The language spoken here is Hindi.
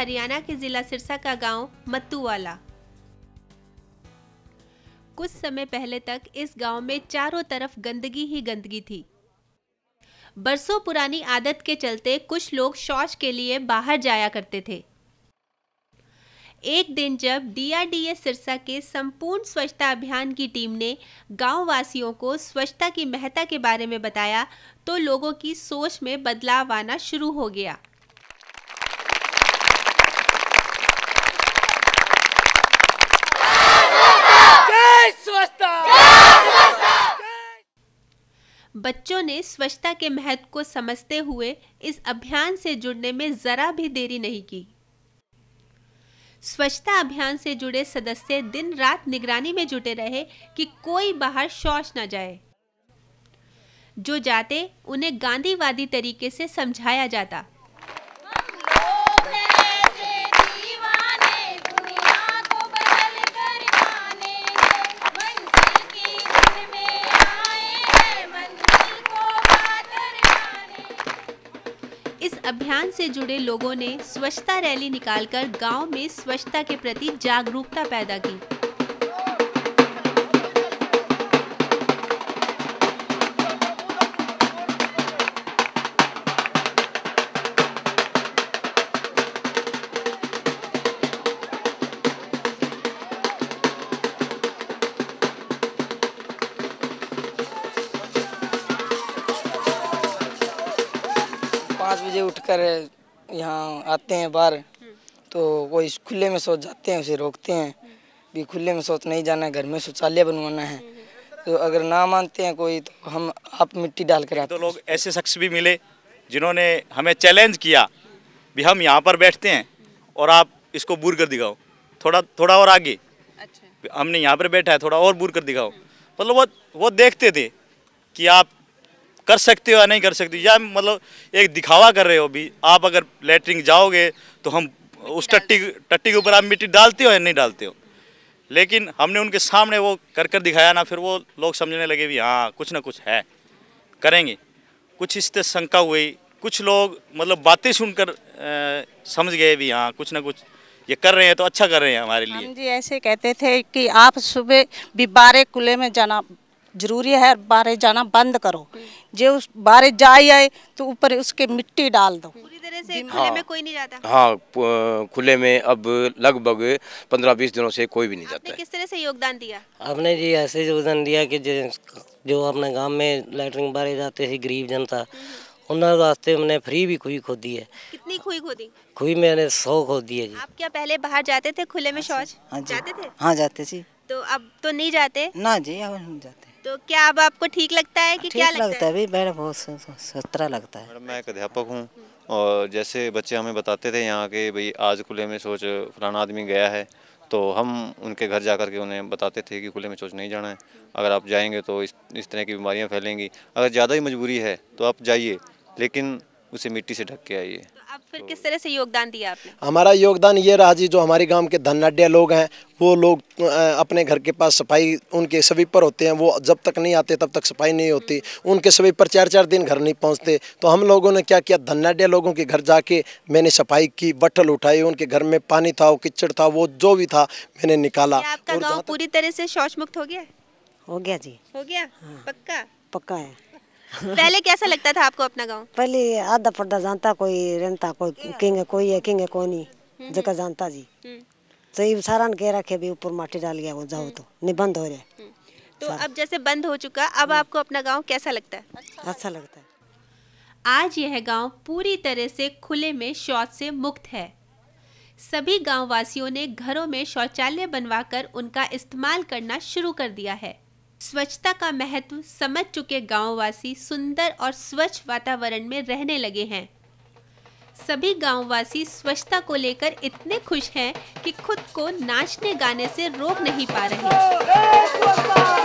हरियाणा के जिला सिरसा का गांव मत्तूवाला। कुछ समय पहले तक इस गांव में चारों तरफ गंदगी ही गंदगी थी। बरसों पुरानी आदत के चलते कुछ लोग शौच के लिए बाहर जाया करते थे। एक दिन जब DRDA सिरसा के संपूर्ण स्वच्छता अभियान की टीम ने गांव वासियों को स्वच्छता की महत्ता के बारे में बताया तो लोगों की सोच में बदलाव आना शुरू हो गया। बच्चों ने स्वच्छता के महत्व को समझते हुए इस अभियान से जुड़ने में जरा भी देरी नहीं की। स्वच्छता अभियान से जुड़े सदस्य दिन रात निगरानी में जुटे रहे कि कोई बाहर शौच न जाए। जो जाते उन्हें गांधीवादी तरीके से समझाया जाता। इस अभियान से जुड़े लोगों ने स्वच्छता रैली निकालकर गांव में स्वच्छता के प्रति जागरूकता पैदा की। बजे उठकर यहाँ आते हैं बाहर, तो कोई खुले में शौच जाते हैं, उसे रोकते हैं भी खुले में शौच नहीं जाना है, घर में शौचालय बनवाना है। तो अगर ना मानते हैं कोई तो हम आप मिट्टी डाल कर आते हैं। तो लोग ऐसे शख्स भी मिले जिन्होंने हमें चैलेंज किया भी हम यहाँ पर बैठते हैं और आप इसको दूर कर दिखाओ, थोड़ा और आगे। अच्छा। हमने यहाँ पर बैठा है, थोड़ा और दूर कर दिखाओ। मतलब वो देखते थे कि आप कर सकते हो या नहीं कर सकते, या मतलब एक दिखावा कर रहे हो भी। आप अगर लेटरिन जाओगे तो हम उस टट्टी के ऊपर आप मिट्टी डालते हो या नहीं डालते हो। लेकिन हमने उनके सामने वो कर दिखाया ना, फिर वो लोग समझने लगे भी हाँ कुछ ना कुछ है, करेंगे। कुछ इससे शंका हुई, कुछ लोग मतलब बातें सुनकर समझ गए भी हाँ कुछ ना कुछ ये कर रहे हैं तो अच्छा कर रहे हैं हमारे लिए। हम जी ऐसे कहते थे कि आप सुबह भी बारे खुले में जाना जरूरी है, बारे जाना बंद करो। जो उस बारे जाए आए तो ऊपर उसके मिट्टी डाल दो। पूरी तरह से खुले में कोई नहीं जाता। हाँ, खुले में अब लगभग 15-20 दिनों से कोई भी नहीं जाता है। किस तरह से योगदान दिया आपने जी? ऐसे योगदान दिया कि जो अपने गांव में लैटरिन बारे जाते थे गरीब जनता, उन्होंने वास्ते हमने फ्री भी खुई खोदी है। कितनी खुई खोदी? खुई मैंने 100 खोदी है जी। आप क्या पहले बाहर जाते थे खुले में शौच? जाते थे? हाँ जाते जी। तो अब तो नहीं जाते? ना जी अब नहीं जाते। तो क्या अब आपको ठीक लगता है कि क्या लगता है? भाई मेरा बहुत सतरा लगता है। मैडम मैं एक अध्यापक हूँ और जैसे बच्चे हमें बताते थे यहाँ के भाई आज खुले में शौच फलाना आदमी गया है, तो हम उनके घर जाकर के उन्हें बताते थे कि खुले में शौच नहीं जाना है। अगर आप जाएंगे तो इस तरह की बीमारियाँ फैलेंगी। अगर ज़्यादा ही मजबूरी है तो आप जाइए, लेकिन उसे मिट्टी से ढक के आइए। तो अब फिर किस तरह से योगदान दिया आपने? हमारा योगदान ये रहा जी, जो हमारे गांव के धनाढ्य लोग हैं वो लोग अपने घर के पास सफाई उनके स्वीपर होते हैं, वो जब तक नहीं आते तब तक सफाई नहीं होती। उनके स्वीपर 4-4 दिन घर नहीं पहुंचते। तो हम लोगों ने क्या किया, धनाढ्य लोगों के घर जाके मैंने सफाई की, बट्टल उठाई, उनके घर में पानी था, वो कीचड़ था, वो जो भी था मैंने निकाला। आपका गाँव पूरी तरह से शौच मुक्त हो गया? हो गया जी। हो गया? पक्का? पक्का है। पहले कैसा लगता था आपको अपना गांव? पहले आधा पर्दा जानता, कोई रेंता, कोई किंग है कोई नहीं जगह जानता जी। सही सारा ने कह रखे भी ऊपर माटी डाल गया वो जाओ तो नहीं बंद हो रहा। तो अब जैसे बंद हो चुका, अब आपको अपना गांव कैसा लगता है? अच्छा लगता है। आज यह गांव पूरी तरह से खुले में शौच से मुक्त है। सभी गांव वासियों ने घरों में शौचालय बनवाकर उनका इस्तेमाल करना शुरू कर दिया है। स्वच्छता का महत्व समझ चुके गांववासी सुंदर और स्वच्छ वातावरण में रहने लगे हैं। सभी गांववासी स्वच्छता को लेकर इतने खुश हैं कि खुद को नाचने गाने से रोक नहीं पा रहे।